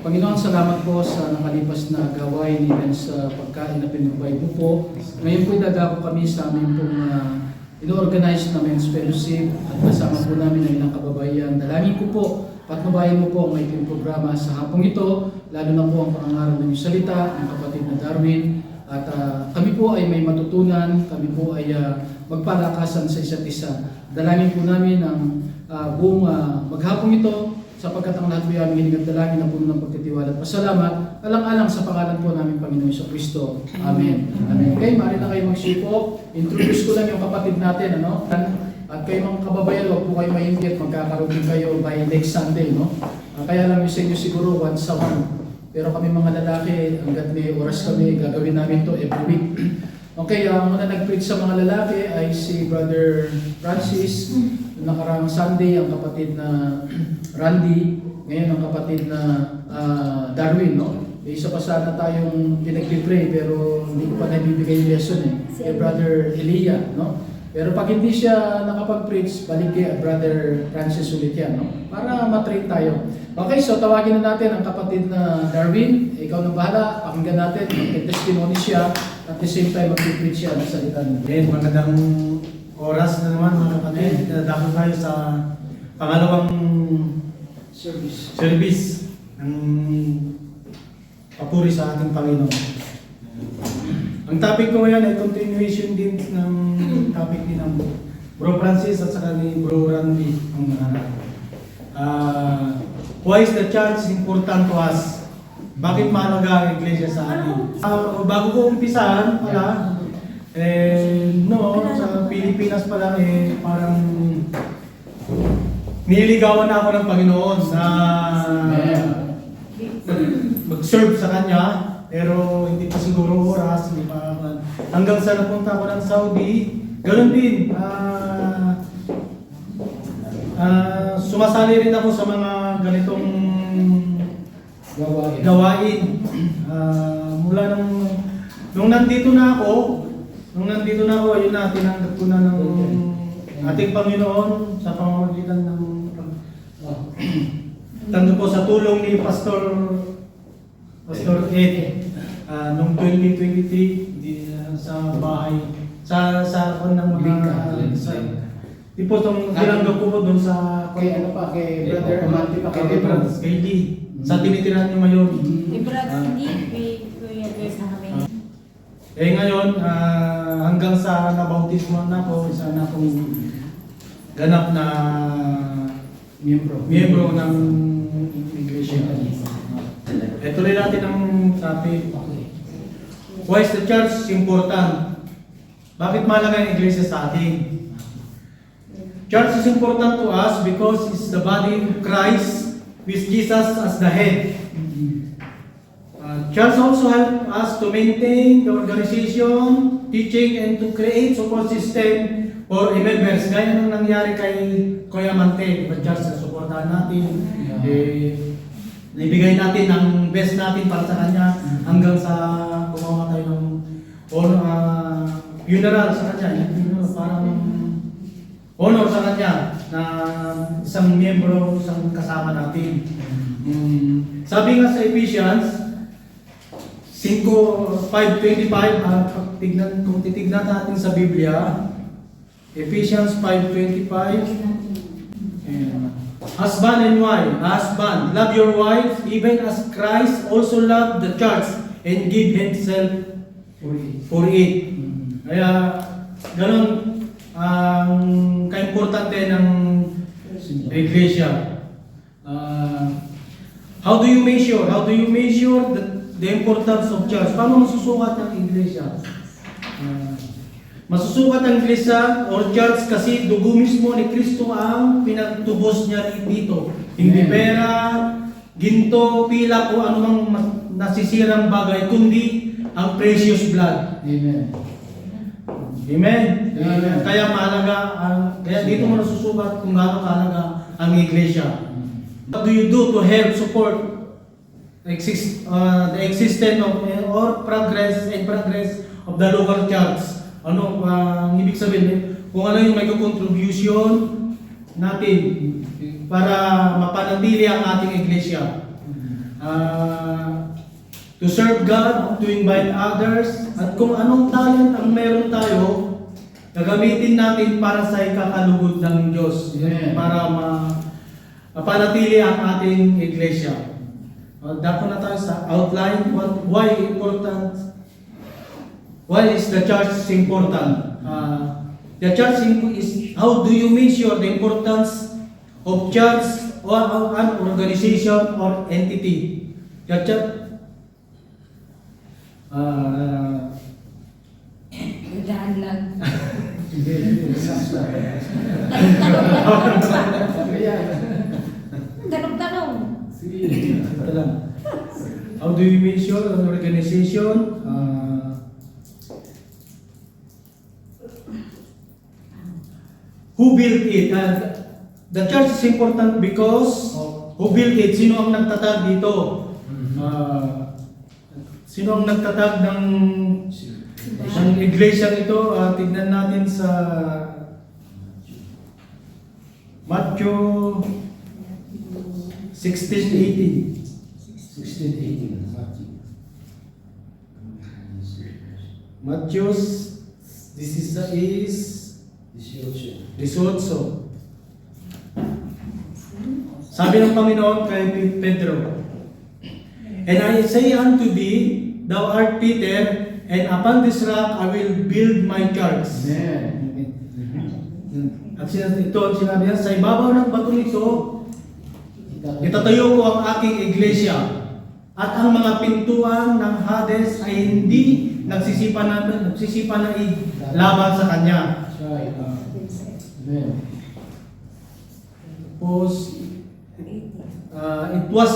Panginoon, salamat po sa nakalipas na gawain even sa pagkain na pinupay mo po. Ngayon po idadako kami sa aming pong ino-organize na men's fellowship at kasama po namin ang ilang kababayan. Dalangin ko po, patnubayan mo po ang inyong programa sa hapong ito, lalo na po ang pangangaral ng iyong salita, ng kapatid na Darwin. At kami po ay may matutunan, kami po ay magpalakasan sa isa't isa. Dalangin po namin ang buong maghapong ito, sapagkat ang lahat po ay aming hiling at dalangin na puno ng pagtitiwala at pasalamat, alang-alang sa pangalan po namin Panginoon Kristo. Amen. Amen. Okay, maaari na kayo magsipo. Introduce ko lang yung kapatid natin, ano? At kayo mga kababayan, huwag po kayo mainggit, magkakaroon din kayo by next Sunday, no? Kaya lang yung sa inyo siguro once a month. Pero kami mga lalaki, hanggat may oras kami, gagawin namin to every week. Okay, ang muna nag-preach sa mga lalaki ay si Brother Francis. Nakaraang Sunday, ang kapatid na Randy. Ngayon, ang kapatid na Darwin, no? Isa pa sana tayong pinag-pray pero hindi ko pa nabibigay yung lesson kay Brother Elia, no? Pero pag hindi siya nakapag-preach, balik kay Brother Francis ulit yan, no? Para matrain tayo. Okay, so tawagin na natin ang kapatid na Darwin. Ikaw na bahala, pakinggan natin, mag-testimony siya, at the same time mag-preach siya ng salita niya. Okay, magandang oras na naman mga kapatid. Dapat tayo sa pangalawang service ng papuri sa ating Panginoon. Ang topic ko ngayon ay continuation din ng topic din ng Bro Francis at saka ni Bro Randy. Why is the church important to us? Bakit mahalaga ang iglesia sa atin? Bago ko umpisahan pala, sa Pilipinas pa lang parang nililigawan na ako ng Panginoon na mag-serve sa Kanya, pero hindi pa siguro oras, hindi pa hanggang sa napunta ako ng Saudi, ganoon din. Sumasali rin ako sa mga ganitong gawain. Mula nung nandito na ako, ayun na, tinanggap ko na ng ating Panginoon sa pamamagitan ng tanggap ko sa tulong ni Pastor Ed noong 2023 sa bahay sa ng mga tipo itong tinanggap ko po doon sa Kay Brother Amante pa kay Franz kay Lee sa tinitirahan niyo ngayon. Kay Brad hindi Kuya Des na kami. Ngayon hanggang sa nabautismo na ako, isa na akong ganap na miyembro ng iglesia. Ito rin natin ang topic. Why is the church important? Bakit mahalaga ang iglesia sa atin? Church is important to us because it's the body of Christ with Jesus as the head. Church also help us to maintain the organization, teaching, and to create support system for members. Gaya nang nangyari kay Kuya Mante, church na supportahan natin. Naibigay natin ang best natin para sa kanya hanggang sa gumawa tayo ng funeral sa kanya. Parang honor sa kanya na isang miyembro, isang kasama natin. Sabi nga sa Ephesians 5:5, kung titignan natin sa Biblia, Ephesians 5:25, husband and wife, husband, love your wife, even as Christ also loved the church and give himself for it. Kaya, ganun ang kaimportante ng iglesia. How do you measure the importance of church? Paano masusukat ang iglesia? Masusukat ang iglesia or church kasi dugo mismo ni Kristo ang pinagtubos niya dito. Hindi pera, ginto, pila o anumang nasisirang bagay, kundi ang precious blood. Amen. Amen. Kaya mahalaga, kaya dito mo nasusukat kung gaano kahalaga ang iglesia. What do you do to help support the existence of or progress of the local church? Ano ang ibig sabihin? Kung ano yung may contribution natin para mapanatili ang ating iglesia. To serve God, to invite others, at kung anong talent ang meron tayo, gagamitin natin para sa ikakalugod ng Diyos. Amen. Para mapanatili ang ating iglesia. Dako na tayo sa outline. Why important? Why is the church important? The church is, how do you measure the importance of church or an organization or entity? The church, Daan lang. Tanong-tanong. ito lang. How do you measure an organization? Who built it? The church is important because who built it? Sino ang nagtatag dito? Sino ang nagtatag ng iglesia ito? Tignan natin sa Matthew 16:18. 16-18. Matthew, this is 18. Sabi ng Panginoon kay Pedro, "And I say unto thee, thou art Peter, and upon this rock I will build my church." Amen. At ito ang sinabi niya, sa ibabaw ng batong ito, itatayo ko ang aking iglesia, at ang mga pintuan ng Hades ay hindi nagsisipa na laban sa kanya. That's right. Amen. Tapos, it was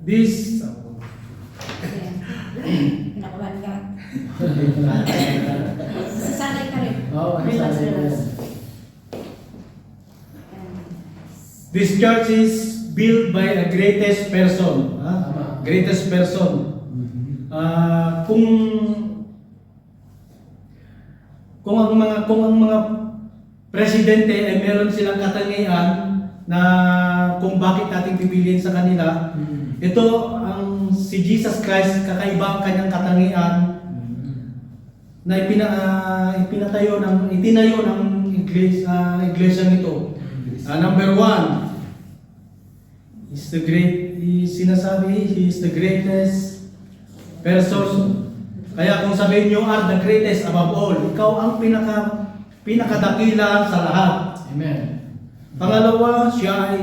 this Nakaban ka. Sasanay ka rin. Oo, Relax, sasanay ka relax. rin. this church is built by a greatest person. Tama. Greatest person. Kung ang mga presidente ay meron silang katangian na kung bakit natin pipiliin sa kanila, ito ang si Jesus Christ, kakaiba ang kanyang katangian na itinayo ng iglesia nito. Number one, sinasabi, he is the greatest person. Kaya kung sabihin nyo are the greatest above all, ikaw ang pinakadakila sa lahat. Amen. Pangalawa,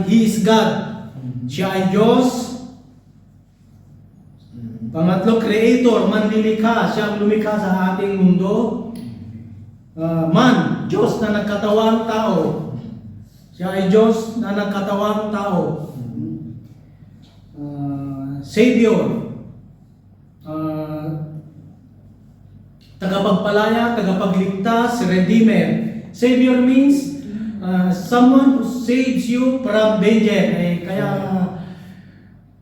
he is God. Siya ay Diyos. Pangatlo, creator, manlilikha. Siya ang lumikha sa ating mundo. Man, Diyos na nagkatawang tao. Siya ay Diyos na nagkatawang tao. Savior. Tagapagpalaya, tagapagligtas, Redeemer. Savior means someone who saves you from danger. Kaya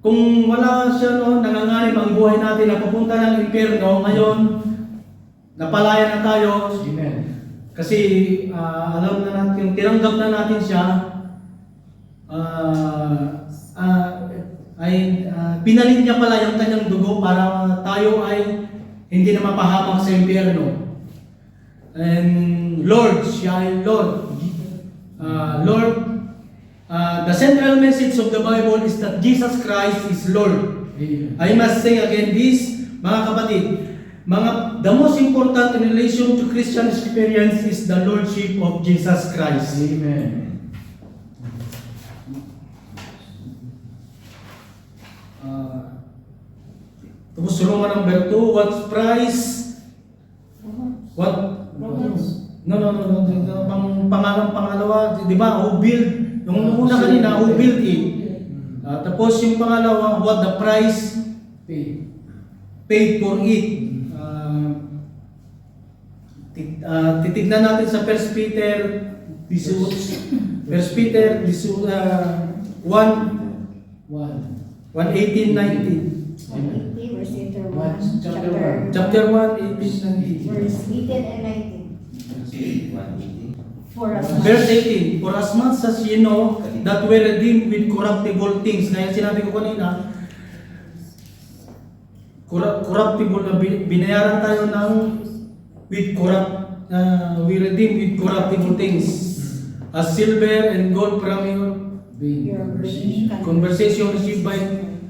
kung wala siya nanganganib ang buhay natin na pupunta ng impyerno, ngayon napalaya na tayo. Amen. Kasi alam na natin, tinanggap na natin siya, pinalin niya pala yung kanyang dugo para tayo ay hindi na mapahamak sa impyerno. And Lord, siya ay Lord. The central message of the Bible is that Jesus Christ is Lord. Amen. I must say again this, mga kapatid, the most important in relation to Christian experience is the Lordship of Jesus Christ. Amen. Tapos Roma number 2, what's price? What? No. Pangalawa, di ba? Who build? Yung una kanina, who built it? Tapos yung pangalawa, what the price paid for it? Titignan natin sa 1 Peter 1, 1:18, 19. Verse 1, Chapter Chapter 1, 18, 19. Verse 18 and 19. For us. Verse 18, for as much as you know that we redeemed with corruptible things. Kaya sinabi ko kanina, corruptible, binayaran tayo ng we redeemed with corruptible things. As silver and gold from your Your conversation received by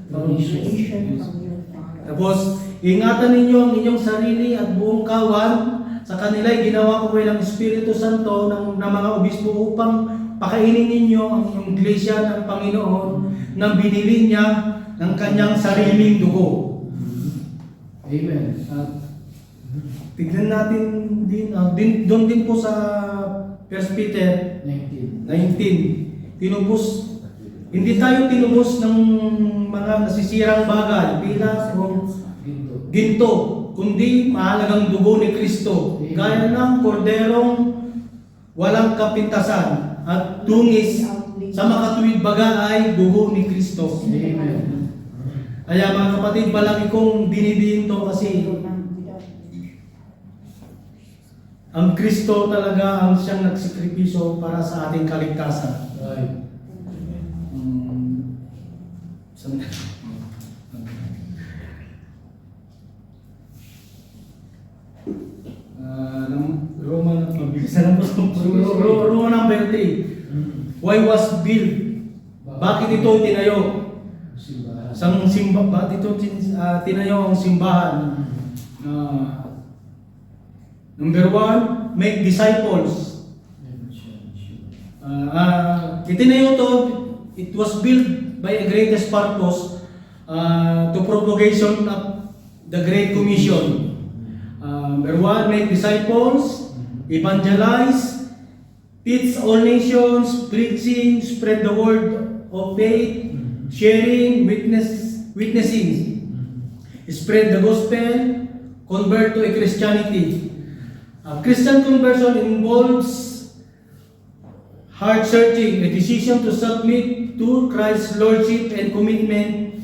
Revelation from your Father. Tapos, ingatan ninyo ang inyong sarili at buong kawan. Sa kanila'y ginawa ko kayo ng Espiritu Santo ng mga obispo upang pakainin ninyo ang inyong iglesia ng Panginoon nang binili niya ng kanyang sariling dugo. Amen. Tignan natin doon din po sa 1 Peter 19. 19. Hindi tayo tinubos ng mga nasisirang bagay, pila o ginto, kundi mahalagang dugo ni Kristo, gaya ng korderong walang kapintasan at tungis sa makatuwid baga ay dugo ni Kristo. Amen. Kaya mga kapatid, palagi kong dinidiin to kasi ang Kristo talaga ang siyang nagsikripisyo para sa ating kaligtasan. Right. Roma number 3. Why was built? Bakit ito tinayo? Sang simba, bakit ito tinayo ang simbahan? Number 1, make disciples. Itinayo to, it was built by a greatest purpose to propagation of the Great Commission. Number 1, make disciples, evangelize, teach all nations, preaching, spread the word of faith, sharing, witnessing, spread the gospel, convert to a Christianity. Christian conversion involves heart searching, a decision to submit to Christ's lordship and commitment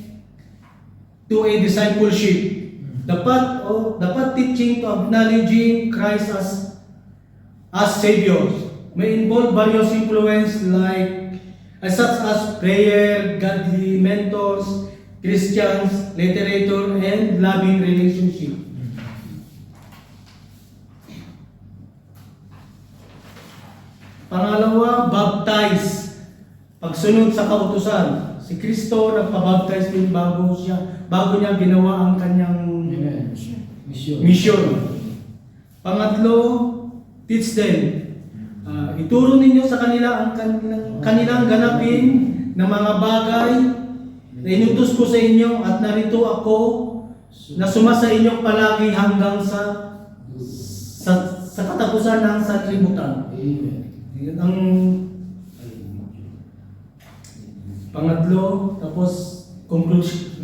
to a discipleship. The path teaching to acknowledging Christ as Savior may involve various influence such as prayer, godly mentors, Christians, literature, and loving relationship. Pangalawa, baptize. Pagsunod sa kautusan. Si Kristo nagpabaptize din bago niya ginawa ang kanyang Amen. mission. Pangatlo, teach them. Ituro ninyo sa kanila ang kanilang ganapin na mga bagay na inutos ko sa inyo at narito ako na sumasa inyo palagi hanggang sa katapusan ng sanlibutan. Amen. Yan ang pangatlo, tapos conclusion.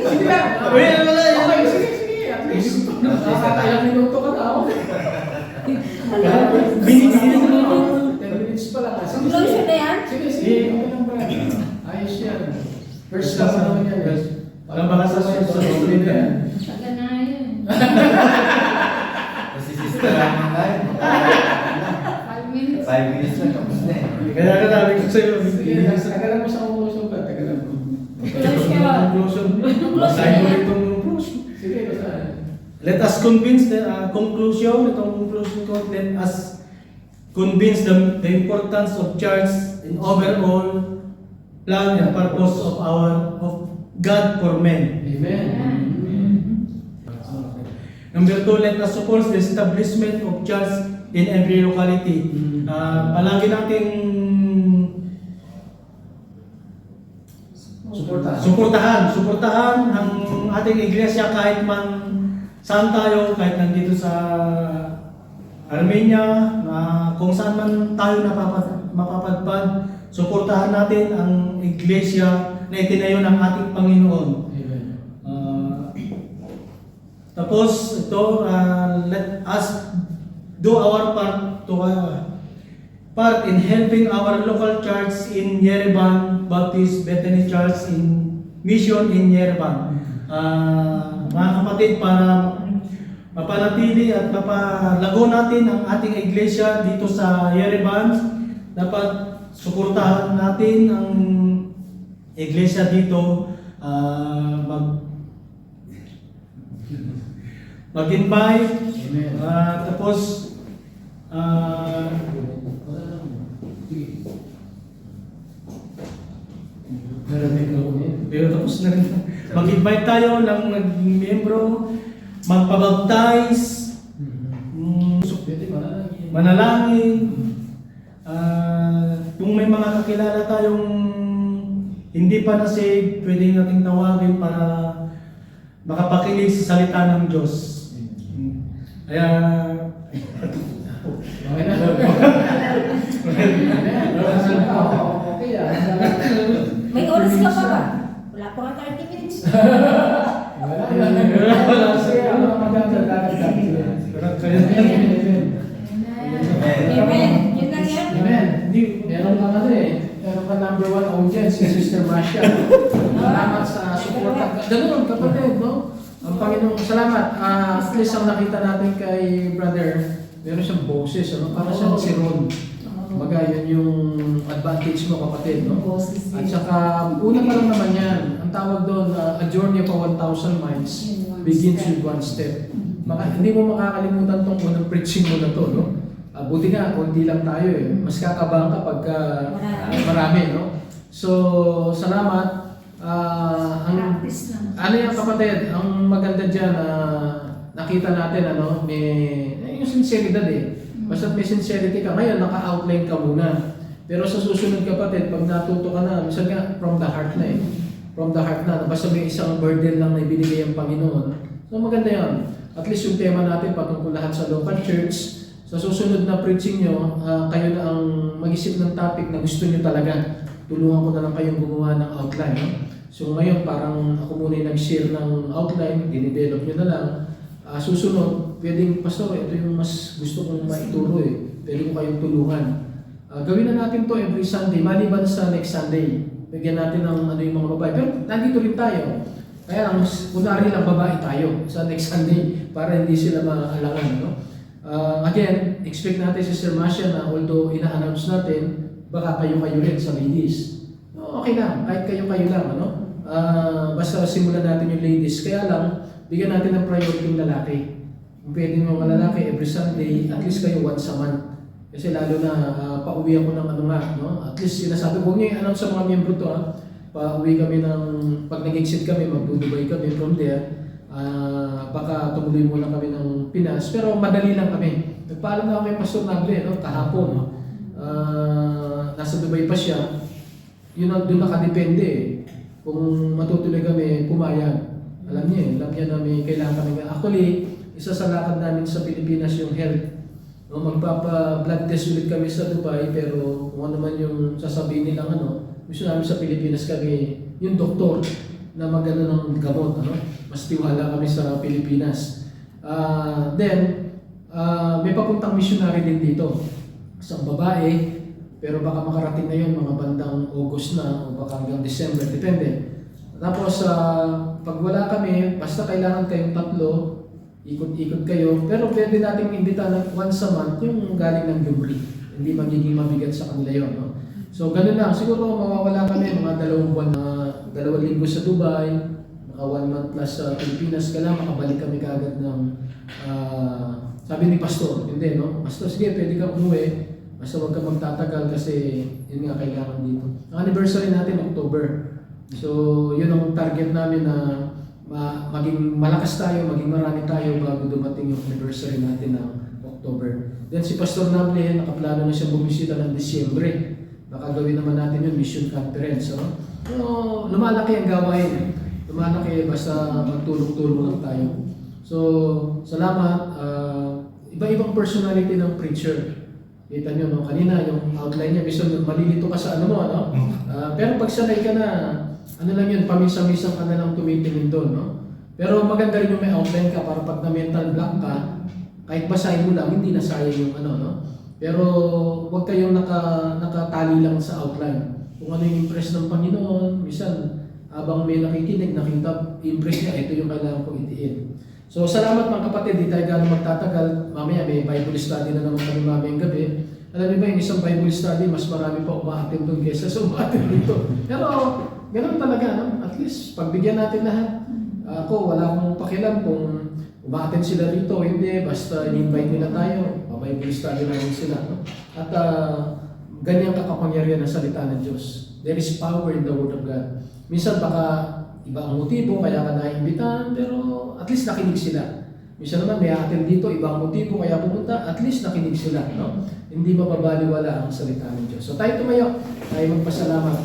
Sige na. Wala. Okay, sige. At least, nakakailang minuto ka na. Binigyan mo. 10 minutes pa lang. Sige, Conclusion na yan? Sige. Okay lang ba? Ayos yan. First class naman yan. Walang baka sa susunod yan. Taga na yun. Kasi sister lang ang tayo. 5 minutes. 5 minutes lang, tapos na eh. Kaya katabi ko sa'yo. Sige, tagalan mo sa conclusion ka. Tagalan mo. Conclusion. Basahin mo itong conclusion. Sige, basta. Let us convince the conclusion, itong conclusion ko, let us convince the importance of church in overall plan and purpose of God for men. Amen. Number 2, let us support the establishment of church in every locality. Palagi nating suportahan ang ating iglesia kahit man saan tayo, kahit nandito sa Armenia, kung saan man tayo mapapadpad, suportahan natin ang iglesia na itinayo ng ating Panginoon. Amen. Tapos ito, let us do our part in helping our local church in Yerevan, Baptist Bethany Church in Mission in Yerevan. Mga kapatid, para mapanatili at mapalago natin ang ating iglesia dito sa Yerevan. Dapat suportahan natin ang iglesia dito, mag-invite, Amen. tapos pero tapos na rin. Mag-invite tayo ng miyembro, magpabaptize, manalangin. Kung may mga kakilala tayong hindi pa na-save, pwede nating tawagin para makapakinig sa salita ng Diyos. Kaya, Okay na. Okay ah. May oras ka pa ba? Wala pa ka 30 minutes. Wala siya. Ano ang maganda? Amen. Yun lang yan. Amen. Meron ka ano eh. Meron ka number 1 audience, si Sister Marcia. Salamat sa support. Ganun, kapatid, no? Ang Panginoon, salamat. At least ang nakita natin kay brother, meron siyang boses, ano? Para siyang si Ron. Kumbaga, yun yung advantage mo, kapatid, no? At saka, una pa lang naman yan. Ang tawag doon, a journey of 1,000 miles begins with one step. Hindi mo makakalimutan tong unang preaching mo na to, no? Buti nga, konti lang tayo eh. Mas kakabahan ka pagka marami, no? So, salamat. Practice lang. Ano yung kapatid, ang maganda dyan, nakita natin, ano, may yung sinceridad eh. Basta may sincerity ka, ngayon naka-outline ka muna. Pero sa susunod kapatid, pag natuto ka na, minsan nga, from the heart na eh. From the heart na, basta may isang burden lang na ibinigay ang Panginoon. So maganda yan. At least yung tema natin patungkol lahat sa local church, sa susunod na preaching nyo, kayo na ang mag-isip ng topic na gusto nyo talaga. Tulungan ko na lang kayong gumawa ng outline. No? So ngayon, parang ako muna yung nag-share ng outline, dinevelop nyo na lang. Susunod, pwedeng, Pastor, ito yung mas gusto kong maituro eh. Pwede ko kayong tulungan. Gawin na natin to every Sunday, maliban sa next Sunday. Bigyan natin ng ano yung mga babae. Pero nandito rin tayo. Kaya lang, kunwari lang babae tayo sa next Sunday para hindi sila maalangan. No? Again, expect natin si Sir Marcia na although ina-announce natin, baka kayo-kayo rin sa ladies. No, okay lang, kahit kayo-kayo lang. Ano? Basta simulan natin yung ladies. Kaya lang, bigyan natin ng priority yung lalaki. Kung pwede mga lalaki every Sunday, at least kayo once a month. Kasi lalo na pauwi ako ng ano nga, no? At least sinasabi ko, huwag niyo i-announce sa mga miyembro to, ha? Pauwi kami ng, pag nag-exit kami, mag-Dubai kami from there. Baka tumuloy muna kami ng Pinas, pero madali lang kami. Nagpaalam na ako kay Pastor Nable, no? Kahapon. No? Nasa Dubai pa siya. Yun doon nakadepende eh. Kung matutuloy kami, pumayag. Alam niya na may kailangan kami. Actually, isa sa lakad namin sa Pilipinas yung health. No, magpapa-blood test ulit kami sa Dubai, pero kung ano man yung sasabihin nilang gusto namin sa Pilipinas kami, yung doktor na magano ng gamot, mas tiwala kami sa Pilipinas. Then, may papuntang missionary din dito. Isang babae, pero baka makarating na yun mga bandang August na o baka hanggang December, depende. Tapos, pag wala kami, basta kailangan kayong tatlo, ikot-ikot kayo, pero pwede nating imbitahan once a month yung galing ng Gumri. Hindi magiging mabigat sa kanila yun. No? So, ganun lang. Siguro mawawala kami mga 2 buwan, 2 linggo sa Dubai, mga 1 month plus sa Pilipinas. Kailangan makabalik kami kaagad ng, sabi ni Pastor, hindi, no? Pastor, sige, pwede ka umuwi. Basta huwag ka magtatagal kasi yun nga kailangan dito. Ang anniversary natin, October. So, yun ang target namin na maging malakas tayo, maging marami tayo bago dumating yung anniversary natin ng October. Then si Pastor Nable, nakaplano na siya bumisita ng Disyembre. Baka gawin naman natin yung mission conference. So, lumalaki ang gawain. Lumalaki basta magtulong-tulong lang tayo. So, salamat. Iba-ibang personality ng preacher. Kita nyo, no? Kanina yung outline niya, minsan malilito ka sa ano mo, no? Pero pag sanay ka na, ano lang yun, paminsan-minsan ka na lang tumitingin doon, no? Pero maganda rin yung may outline ka para pag na-mental block ka, kahit basahin mo lang, hindi na sayang yung ano, no? Pero huwag kayong nakatali lang sa outline. Kung ano yung impress ng Panginoon, minsan, habang may nakikinig, nakita, impress niya, ito yung kailangan kong itiin. So salamat mga kapatid, di tayo gano'ng magtatagal. Mamaya may Bible study na naman kami mamayang gabi. Alam niyo ba yung isang Bible study, mas marami pa umaattend doon kaysa sa umaattend dito. Pero gano'n talaga, no? At least pagbigyan natin lahat. Ako, wala akong pakialam kung umaattend sila rito o hindi. Basta in-invite nila tayo, Bible study namin sila. No? At ganyan kakapangyarihan ang salita ng Diyos. There is power in the Word of God. Minsan baka iba ang motibo, kaya ka naimbitahan, pero at least nakinig sila. Minsan naman may attend dito, ibang motibo, kaya pumunta, at least nakinig sila. No? Hindi mababaliwala ang salita ng Diyos. So tayo tumayo, tayo magpasalamat.